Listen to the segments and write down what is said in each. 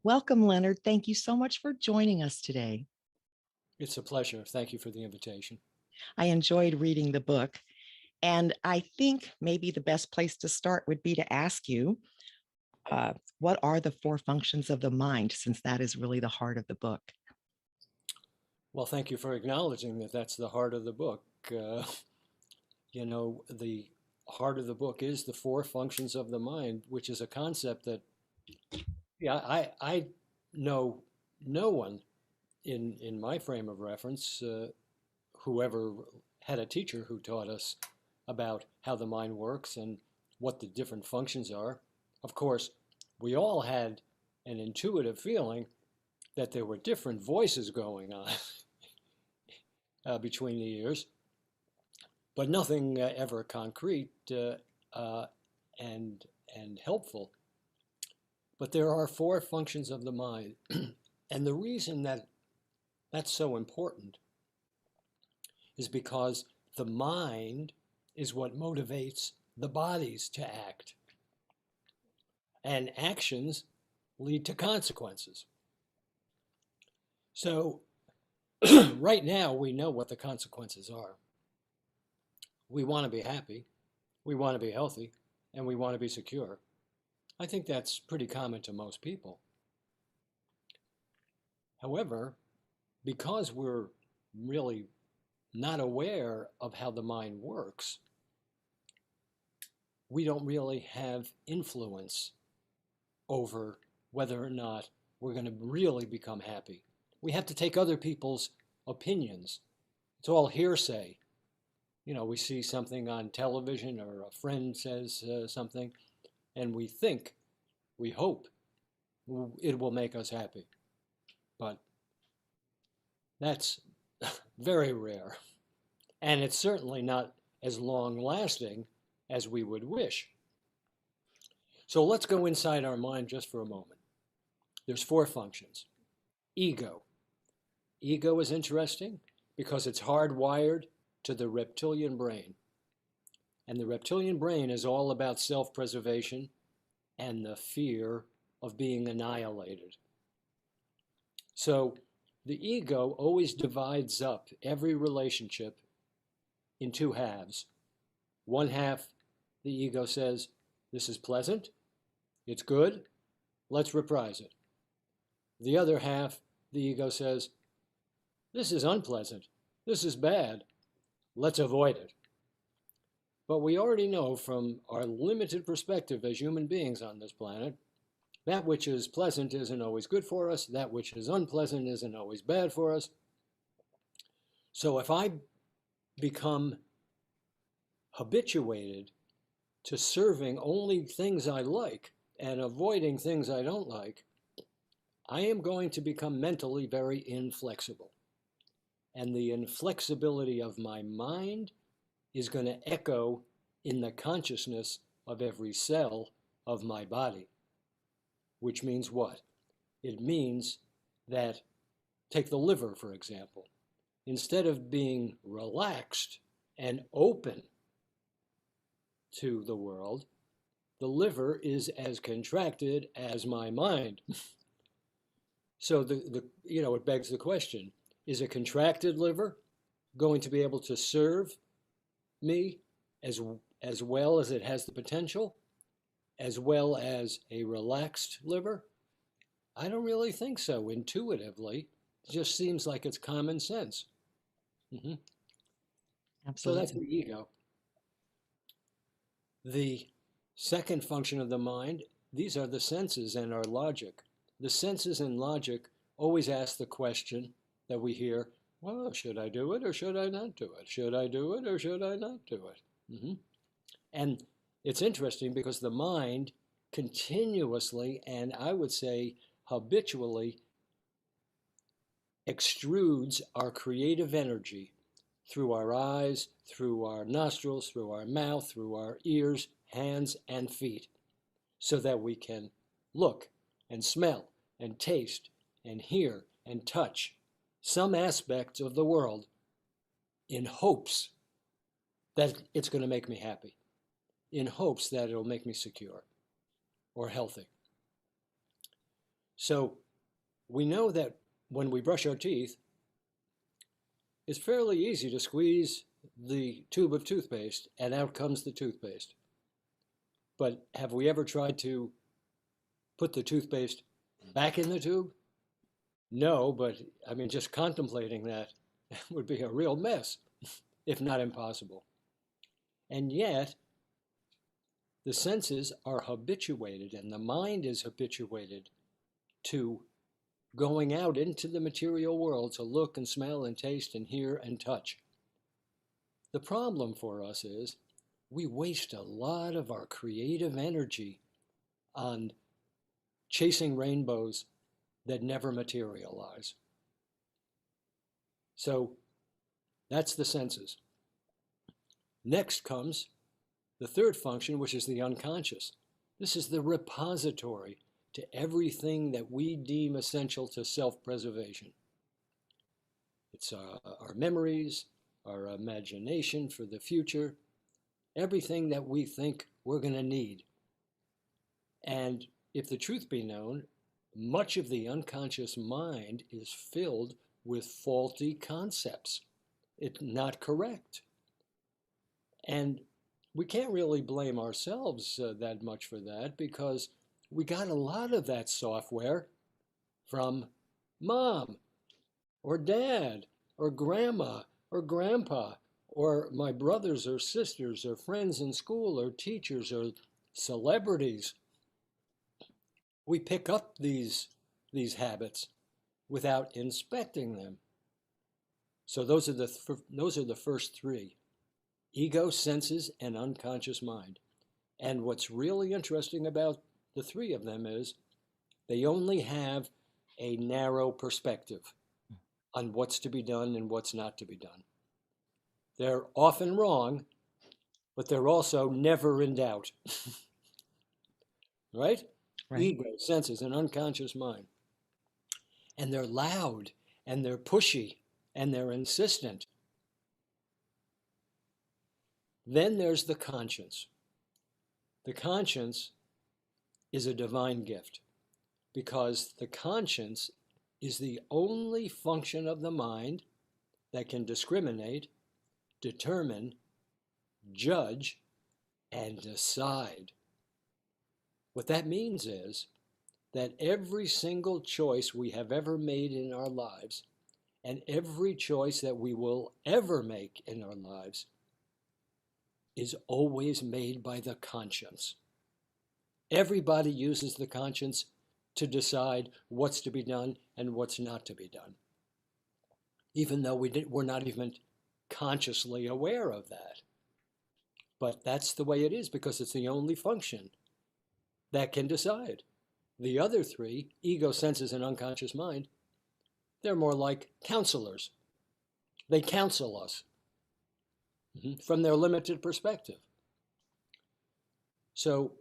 Welcome, Leonard. Thank you so much for joining us today. It's a pleasure. Thank you for the invitation. I enjoyed reading the book, and I think maybe the best place to start would be to ask you what are the four functions of the mind, since that is really the heart of the book. Well, thank you for acknowledging that that's the heart of the book. Uh, the heart of the book is the four functions of the mind, which is a concept that, yeah, I know no one in my frame of reference, whoever had a teacher who taught us about how the mind works and what the different functions are. Of course, we all had an intuitive feeling that there were different voices going on between the ears, but nothing ever concrete uh, and and helpful. But there are four functions of the mind, and the reason that that's so important is because the mind is what motivates the bodies to act, and actions lead to consequences. So right now we know what the consequences are. We want to be happy, we want to be healthy, and we want to be secure. I think that's pretty common to most people. However, because we're really not aware of how the mind works, we don't really have influence over whether or not we're going to really become happy. We have to take other people's opinions. It's all hearsay. We see something on television or a friend says something, and we think, we hope it will make us happy. But that's very rare. And it's certainly not as long lasting as we would wish. So let's go inside our mind just for a moment. There's four functions. Ego. Ego is interesting because it's hardwired to the reptilian brain. And the reptilian brain is all about self-preservation and the fear of being annihilated. So the ego always divides up every relationship in two halves. One half, the ego says, this is pleasant, it's good, let's reprise it. The other half, the ego says, this is unpleasant, this is bad, let's avoid it. But we already know from our limited perspective as human beings on this planet, that which is pleasant isn't always good for us, that which is unpleasant isn't always bad for us. So if I become habituated to serving only things I like and avoiding things I don't like, I am going to become mentally very inflexible. And the inflexibility of my mind is going to echo in the consciousness of every cell of my body. Which means what? It means that, take the liver, for example. Instead of being relaxed and open to the world, the liver is as contracted as my mind. So it begs the question, is a contracted liver going to be able to serve me as well as it has the potential, as well as a relaxed liver? I don't really think so intuitively. It just seems like it's common sense. Mm-hmm. So that's the Absolutely. ego. The second function of the mind, these are the senses and our logic. The senses and logic always ask the question that we hear, well, should I do it or should I not do it? Should I do it or should I not do it? Mm-hmm. And it's interesting because the mind continuously, and I would say habitually, extrudes our creative energy through our eyes, through our nostrils, through our mouth, through our ears, hands, and feet, so that we can look and smell and taste and hear and touch some aspects of the world in hopes that it's going to make me happy, in hopes that it'll make me secure or healthy. So we know that when we brush our teeth, it's fairly easy to squeeze the tube of toothpaste and out comes the toothpaste. But have we ever tried to put the toothpaste back in the tube? No, but I mean, just contemplating that would be a real mess, if not impossible. And yet, the senses are habituated and the mind is habituated to going out into the material world to look and smell and taste and hear and touch. The problem for us is we waste a lot of our creative energy on chasing rainbows that never materialize. So that's the senses. Next comes the third function, which is the unconscious. This is the repository to everything that we deem essential to self-preservation. It's our memories, our imagination for the future, everything that we think we're going to need. And if the truth be known, much of the unconscious mind is filled with faulty concepts. It's not correct. And we can't really blame ourselves that much for that because we got a lot of that software from mom or dad or grandma or grandpa or my brothers or sisters or friends in school or teachers or celebrities. We pick up these habits without inspecting them. So those are the first three: ego, senses, and unconscious mind. And what's really interesting about the three of them is they only have a narrow perspective on what's to be done and what's not to be done. They're often wrong, but they're also never in doubt. Right? Right. Ego, senses, and unconscious mind. And they're loud, and they're pushy, and they're insistent. Then there's the conscience. The conscience is a divine gift because the conscience is the only function of the mind that can discriminate, determine, judge, and decide. What that means is that every single choice we have ever made in our lives and every choice that we will ever make in our lives is always made by the conscience. Everybody uses the conscience to decide what's to be done and what's not to be done, even though we're not even consciously aware of that. But that's the way it is because it's the only function that can decide. The other three, ego, senses, and unconscious mind, they're more like counselors. They counsel us from their limited perspective. So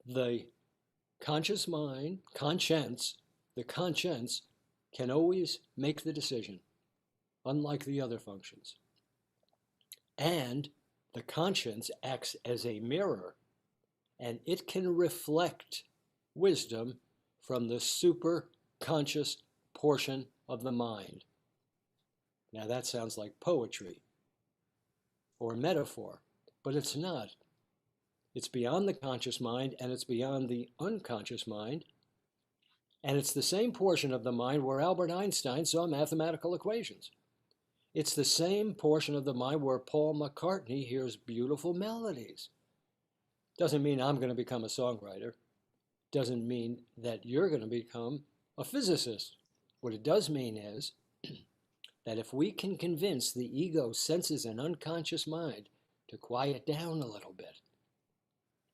the conscious mind, the conscience can always make the decision, unlike the other functions. And the conscience acts as a mirror, and it can reflect wisdom from the super conscious portion of the mind. Now that sounds like poetry or metaphor, but it's not. It's beyond the conscious mind and it's beyond the unconscious mind. And it's the same portion of the mind where Albert Einstein saw mathematical equations. It's the same portion of the mind where Paul McCartney hears beautiful melodies. Doesn't mean I'm going to become a songwriter. Doesn't mean that you're going to become a physicist. What it does mean is that if we can convince the ego, senses, and unconscious mind to quiet down a little bit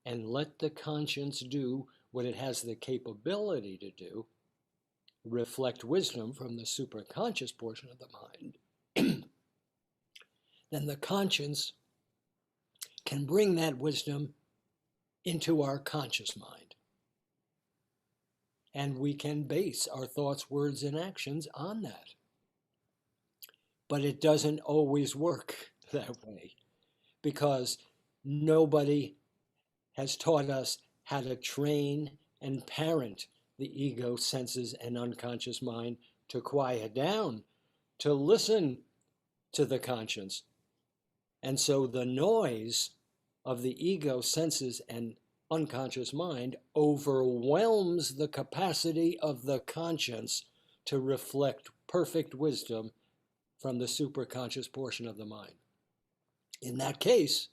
and let the conscience do what it has the capability to do, reflect wisdom from the superconscious portion of the mind, then the conscience can bring that wisdom into our conscious mind. And we can base our thoughts, words, and actions on that. But it doesn't always work that way because nobody has taught us how to train and parent the ego, senses, and unconscious mind to quiet down, to listen to the conscience. And so the noise of the ego, senses, and unconscious mind overwhelms the capacity of the conscience to reflect perfect wisdom from the superconscious portion of the mind. In that case,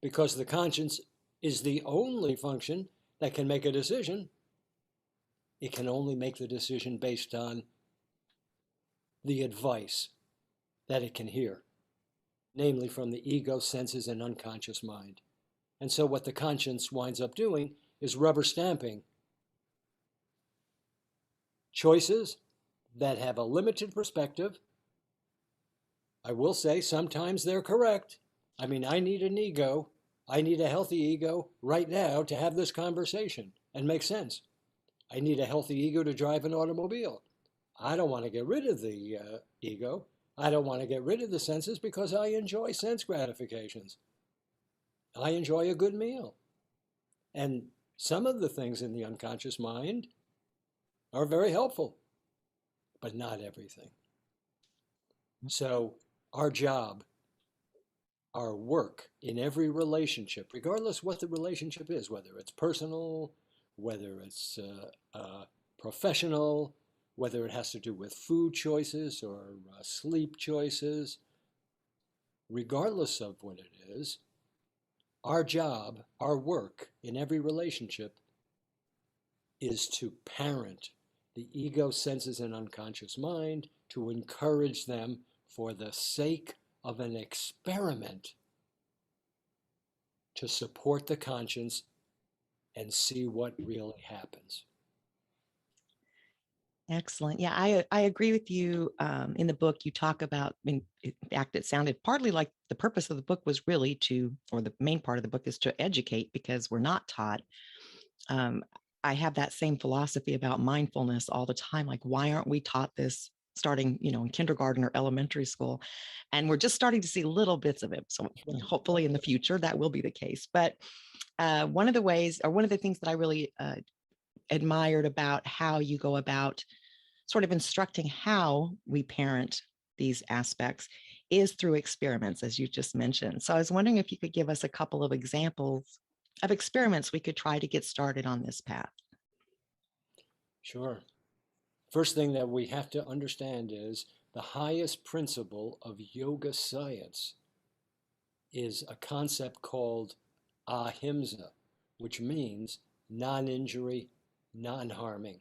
because the conscience is the only function that can make a decision, it can only make the decision based on the advice that it can hear, namely from the ego, senses, and unconscious mind. And so what the conscience winds up doing is rubber stamping choices that have a limited perspective. I will say sometimes they're correct. I mean, I need an ego. I need a healthy ego right now to have this conversation and make sense. I need a healthy ego to drive an automobile. I don't want to get rid of the ego. I don't want to get rid of the senses because I enjoy sense gratifications. I enjoy a good meal. And some of the things in the unconscious mind are very helpful, but not everything. So our job, our work in every relationship, regardless what the relationship is, whether it's personal, whether it's professional, whether it has to do with food choices or sleep choices, regardless of what it is, our job, our work in every relationship is to parent the ego, senses, and unconscious mind, to encourage them for the sake of an experiment to support the conscience and see what really happens. Excellent. Yeah, I agree with you. In the book, you talk about, in fact, it sounded partly like the purpose of the book was really to, or the main part of the book is to educate because we're not taught. Um, I have that same philosophy about mindfulness all the time. Like, why aren't we taught this starting, in kindergarten or elementary school? And we're just starting to see little bits of it. So hopefully in the future that will be the case. But one of the ways, or one of the things that I really admired about how you go about sort of instructing how we parent these aspects is through experiments, as you just mentioned. So I was wondering if you could give us a couple of examples of experiments we could try to get started on this path. Sure. First thing that we have to understand is the highest principle of yoga science is a concept called ahimsa, which means non-injury, non-harming.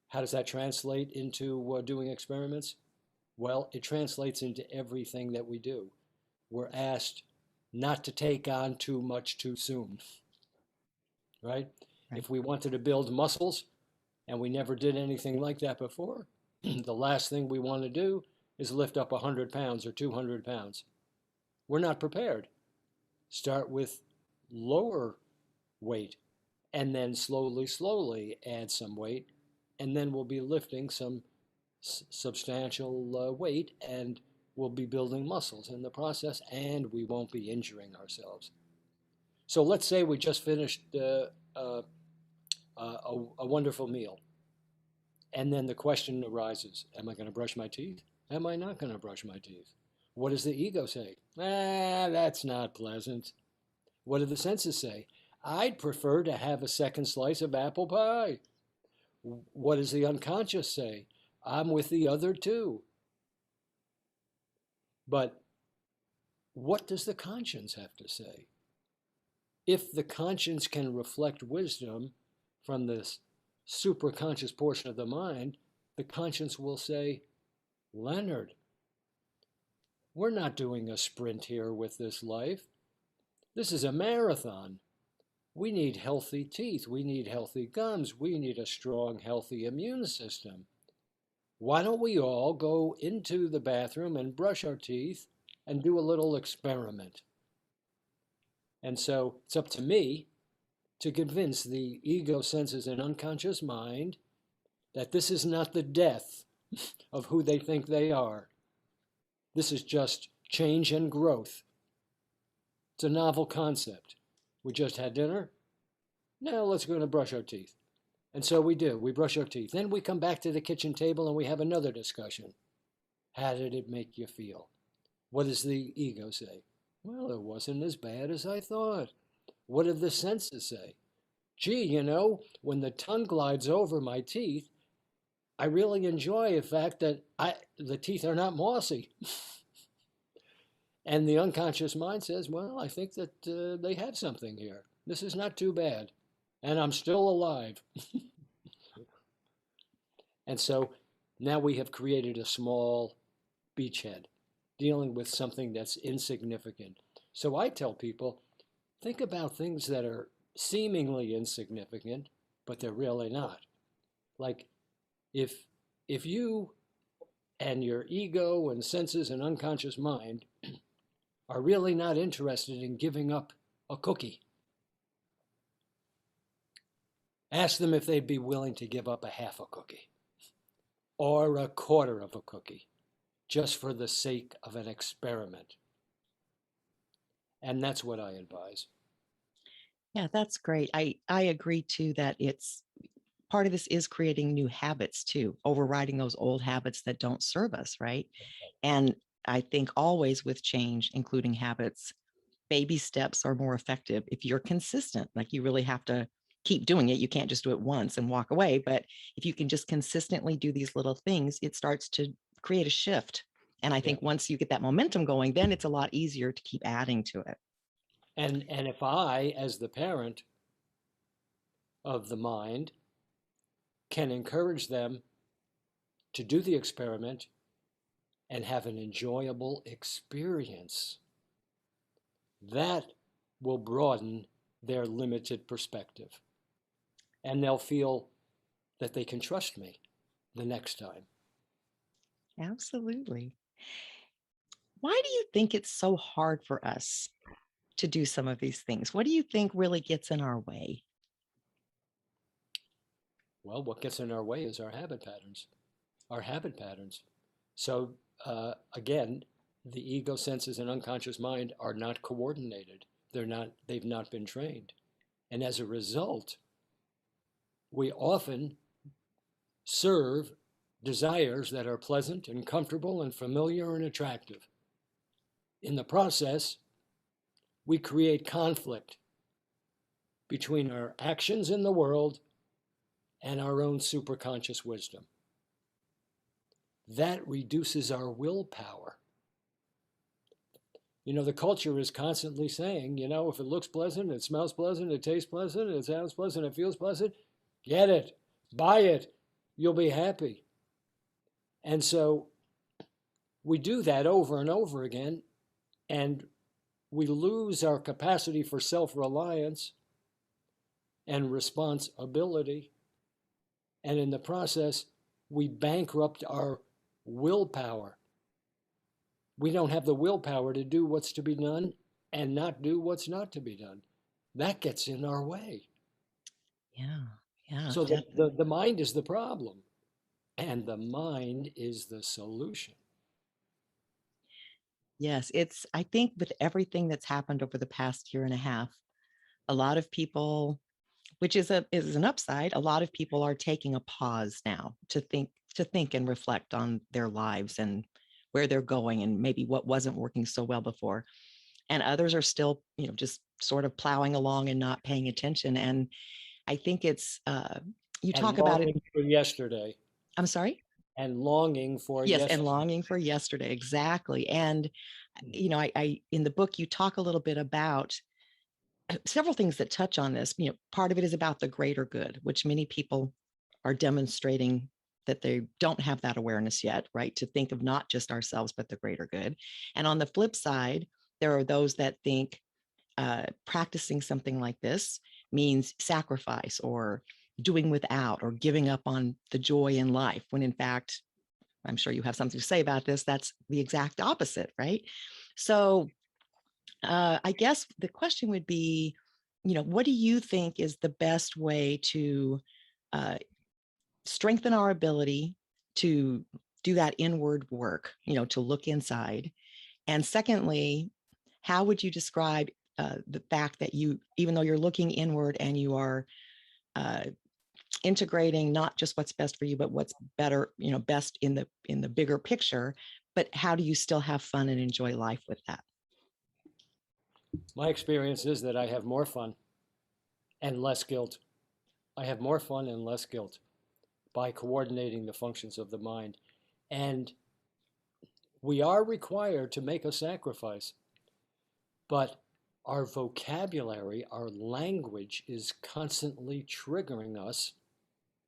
How does that translate into doing experiments? Well, it translates into everything that we do. We're asked not to take on too much too soon, right? If we wanted to build muscles and we never did anything like that before, the last thing we want to do is lift up 100 pounds or 200 pounds. We're not prepared. Start with lower weight and then slowly add some weight, and then we'll be lifting some substantial weight, and we'll be building muscles in the process, and we won't be injuring ourselves. So let's say we just finished a wonderful meal, and then the question arises, am I going to brush my teeth? Am I not going to brush my teeth? What does the ego say? That's not pleasant. What do the senses say? I'd prefer to have a second slice of apple pie. What does the unconscious say? I'm with the other two. But what does the conscience have to say? If the conscience can reflect wisdom from this superconscious portion of the mind, the conscience will say, Leonard, we're not doing a sprint here with this life. This is a marathon. We need healthy teeth. We need healthy gums. We need a strong, healthy immune system. Why don't we all go into the bathroom and brush our teeth and do a little experiment? And so it's up to me to convince the ego, senses, and unconscious mind that this is not the death of who they think they are. This is just change and growth. It's a novel concept. We just had dinner. Now let's go and brush our teeth. And so we do. We brush our teeth. Then we come back to the kitchen table and we have another discussion. How did it make you feel? What does the ego say? Well, it wasn't as bad as I thought. What do the senses say? Gee, when the tongue glides over my teeth, I really enjoy the fact that the teeth are not mossy. And the unconscious mind says, well, I think that they have something here. This is not too bad. And I'm still alive. And so now we have created a small beachhead dealing with something that's insignificant. So I tell people, think about things that are seemingly insignificant, but they're really not. Like if you and your ego and senses and unconscious mind are really not interested in giving up a cookie, ask them if they'd be willing to give up a half a cookie or a quarter of a cookie just for the sake of an experiment. And that's what I advise. Yeah, that's great. I agree too that it's part of this is creating new habits too, overriding those old habits that don't serve us, right? And I think always with change, including habits, baby steps are more effective if you're consistent. Like you really have to keep doing it. You can't just do it once and walk away. But if you can just consistently do these little things, it starts to create a shift. And I Yeah. think once you get that momentum going, then it's a lot easier to keep adding to it. And if I, as the parent of the mind, can encourage them to do the experiment and have an enjoyable experience, that will broaden their limited perspective. And they'll feel that they can trust me the next time. Absolutely. Why do you think it's so hard for us to do some of these things? What do you think really gets in our way? Well, what gets in our way is our habit patterns. Our habit patterns. So, again, the ego senses and unconscious mind are not coordinated. They've not been trained. And as a result, we often serve desires that are pleasant and comfortable and familiar and attractive. In the process, we create conflict between our actions in the world and our own superconscious wisdom. That reduces our willpower. The culture is constantly saying, if it looks pleasant, it smells pleasant, it tastes pleasant, it sounds pleasant, it feels pleasant, get it, buy it, you'll be happy. And so we do that over and over again, and we lose our capacity for self-reliance and responsibility. And in the process, we bankrupt our willpower. We don't have the willpower to do what's to be done and not do what's not to be done. That gets in our way. Yeah, yeah, So definitely. the mind is the problem, and the mind is the solution. Yes, I think with everything that's happened over the past year and a half, a lot of people, which is an upside, a lot of people are taking a pause now to think and reflect on their lives and where they're going and maybe what wasn't working so well before. And others are still, just sort of plowing along and not paying attention. And I think it's you And talk about it. longing for yesterday. I'm sorry. And longing for Yes, and yesterday. longing for yesterday. Exactly. And I in the book you talk a little bit about several things that touch on this. Part of it is about the greater good, which many people are demonstrating that they don't have that awareness yet, right? To think of not just ourselves, but the greater good. And on the flip side, there are those that think practicing something like this means sacrifice or doing without or giving up on the joy in life, when in fact, I'm sure you have something to say about this. That's the exact opposite, right? So I guess the question would be, what do you think is the best way to uh, strengthen our ability to do that inward work, to look inside? And secondly, how would you describe the fact that even though you're looking inward and you are uh, integrating not just what's best for you, but what's better, best in the bigger picture. But how do you still have fun and enjoy life with that? My experience is that I have more fun and less guilt. I have more fun and less guilt by coordinating the functions of the mind. And we are required to make a sacrifice, but our vocabulary, our language is constantly triggering us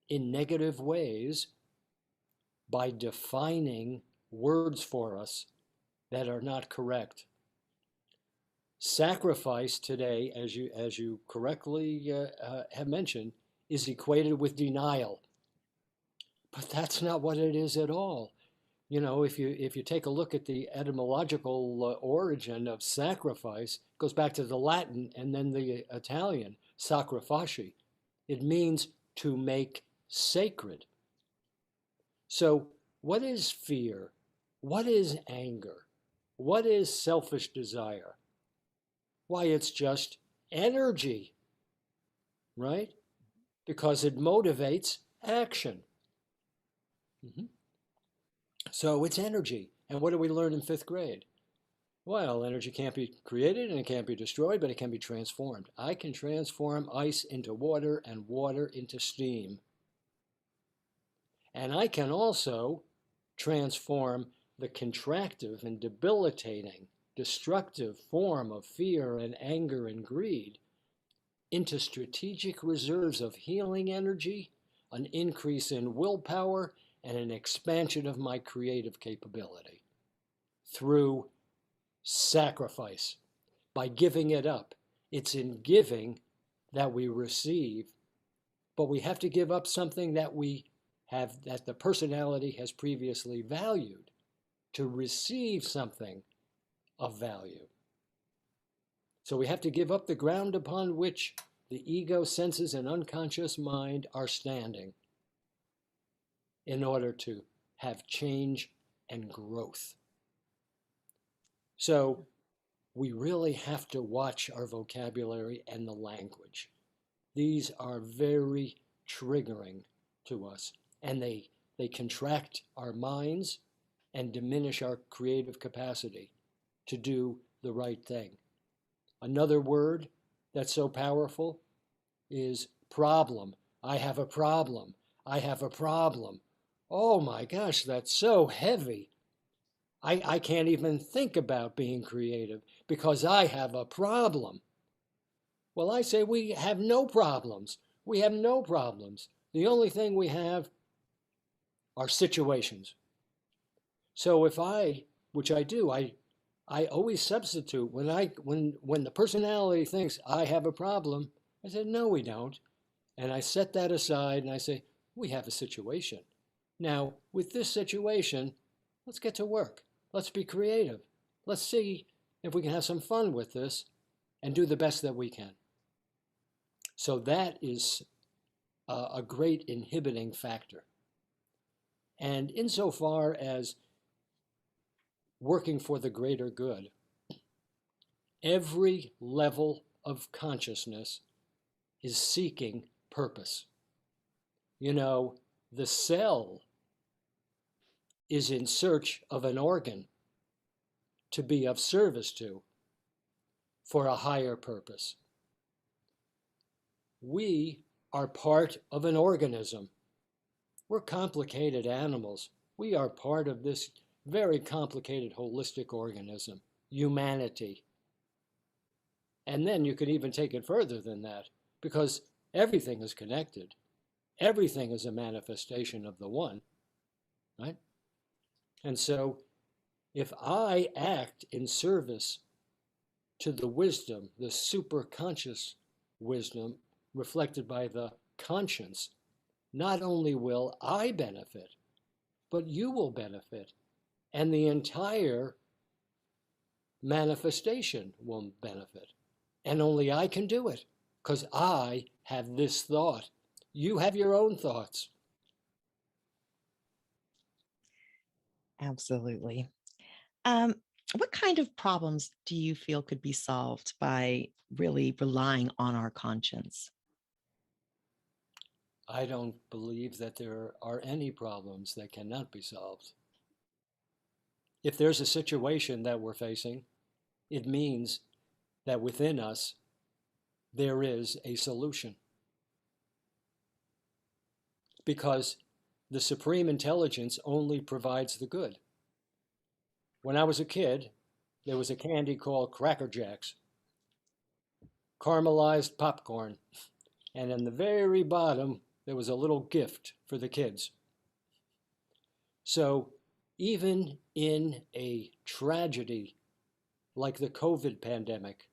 in negative ways by defining words for us that are not correct. Sacrifice today, as you correctly have mentioned, is equated with denial, but that's not what it is at all. If you take a look at the etymological origin of sacrifice, it goes back to the Latin and then the Italian, sacrifici. It means to make sacred. So, what is fear? What is anger? What is selfish desire? Why, it's just energy, right? Because it motivates action. Mm-hmm. So it's energy. And what do we learn in fifth grade? Well, energy can't be created and it can't be destroyed, but it can be transformed. I can transform ice into water and water into steam. And I can also transform the contractive and debilitating, destructive form of fear and anger and greed into strategic reserves of healing energy, an increase in willpower, and an expansion of my creative capability through sacrifice, by giving it up. It's in giving that we receive, but we have to give up something that that the personality has previously valued to receive something of value. So we have to give up the ground upon which the ego, senses, and unconscious mind are standing in order to have change and growth. So we really have to watch our vocabulary and the language. These are very triggering to us, and they contract our minds and diminish our creative capacity to do the right thing. Another word that's so powerful is problem. I have a problem. I have a problem. Oh my gosh, that's so heavy. I can't even think about being creative because I have a problem. Well, I say we have no problems. We have no problems. The only thing we have are situations. So which I do, I always substitute when the personality thinks I have a problem, I say, no, we don't. And I set that aside and I say, we have a situation. Now, with this situation, let's get to work. Let's be creative. Let's see if we can have some fun with this and do the best that we can. So that is a great inhibiting factor. And insofar as working for the greater good, every level of consciousness is seeking purpose. The cell is in search of an organ to be of service to for a higher purpose. We are part of an organism. We're complicated animals. We are part of this very complicated holistic organism, humanity. And then you can even take it further than that, because everything is connected. Everything is a manifestation of the one, right? And so if I act in service to the wisdom, the superconscious wisdom reflected by the conscience, not only will I benefit, but you will benefit, and the entire manifestation will benefit. And only I can do it, because I have this thought. You have your own thoughts. Absolutely. What kind of problems do you feel could be solved by really relying on our conscience? I don't believe that there are any problems that cannot be solved. If there's a situation that we're facing, it means that within us there is a solution. Because the supreme intelligence only provides the good. When I was a kid, there was a candy called Cracker Jacks, caramelized popcorn, and in the very bottom, there was a little gift for the kids. So even in a tragedy like the COVID pandemic,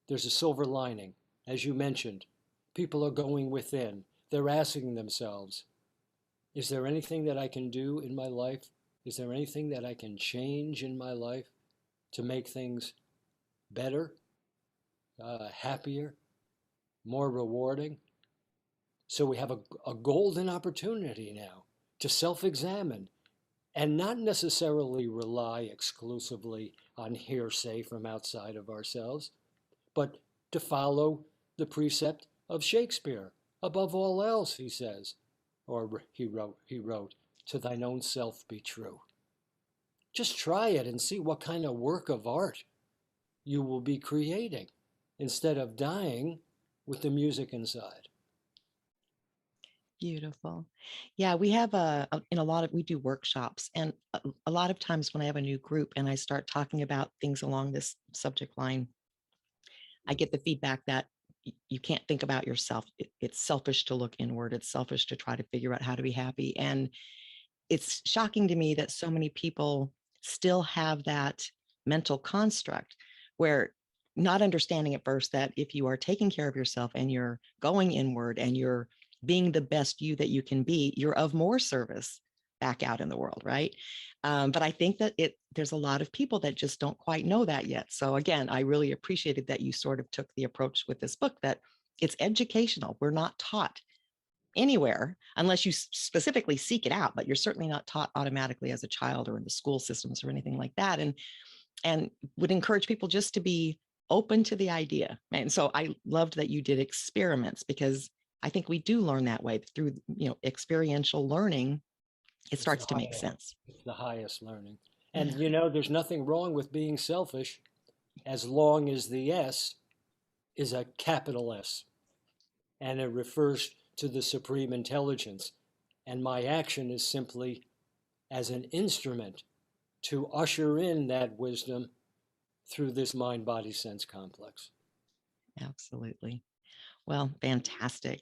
there's a silver lining. As you mentioned, people are going within. They're asking themselves, is there anything that I can do in my life? Is there anything that I can change in my life to make things better, happier, more rewarding? So we have a golden opportunity now to self-examine and not necessarily rely exclusively on hearsay from outside of ourselves, but to follow the precept of Shakespeare. Above all else, he says, or he wrote, to thine own self be true. Just try it and see what kind of work of art you will be creating instead of dying with the music inside. Beautiful. Yeah, we have in a lot of, we do workshops, and a lot of times when I have a new group and I start talking about things along this subject line, I get the feedback that you can't think about yourself. It's selfish to look inward. It's selfish to try to figure out how to be happy. And it's shocking to me that so many people still have that mental construct where, not understanding at first that if you are taking care of yourself and you're going inward and you're being the best you that you can be, you're of more service back out in the world, right? But I think that there's a lot of people that just don't quite know that yet. So again, I really appreciated that you sort of took the approach with this book that it's educational. We're not taught anywhere unless you specifically seek it out, but you're certainly not taught automatically as a child or in the school systems or anything like that. And would encourage people just to be open to the idea. And so I loved that you did experiments, because I think we do learn that way through, experiential learning. It It's the starts to make highest, sense. it's the highest learning. And Yeah, there's nothing wrong with being selfish as long as the S is a capital S and it refers to the supreme intelligence. And my action is simply as an instrument to usher in that wisdom through this mind body sense complex. absolutely. Well, fantastic.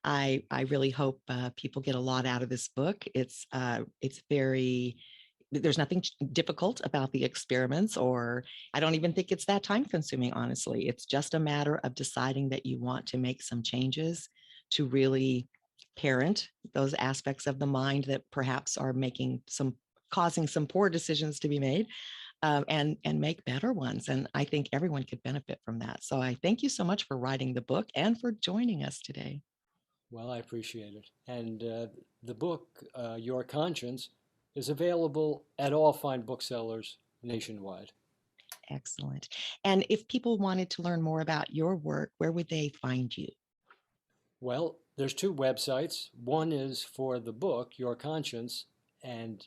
I really hope people get a lot out of this book. It's very, there's nothing difficult about the experiments, or I don't even think it's that time consuming, honestly. It's just a matter of deciding that you want to make some changes to really parent those aspects of the mind that perhaps are causing some poor decisions to be made, and make better ones. And I think everyone could benefit from that. So I thank you so much for writing the book and for joining us today. Well, I appreciate it. And the book, Your Conscience, is available at all fine booksellers nationwide. Excellent. And if people wanted to learn more about your work, where would they find you? Well, there's two websites. One is for the book, Your Conscience, and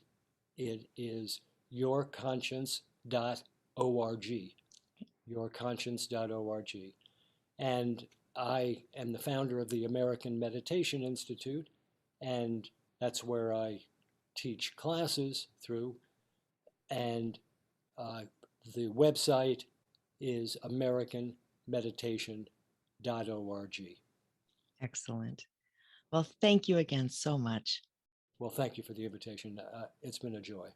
it is yourconscience.org. Yourconscience.org. And I am the founder of the American Meditation Institute, and that's where I teach classes through. And uh, the website is americanmeditation.org. Excellent. Well, thank you again so much. Well, thank you for the invitation. It's been a joy.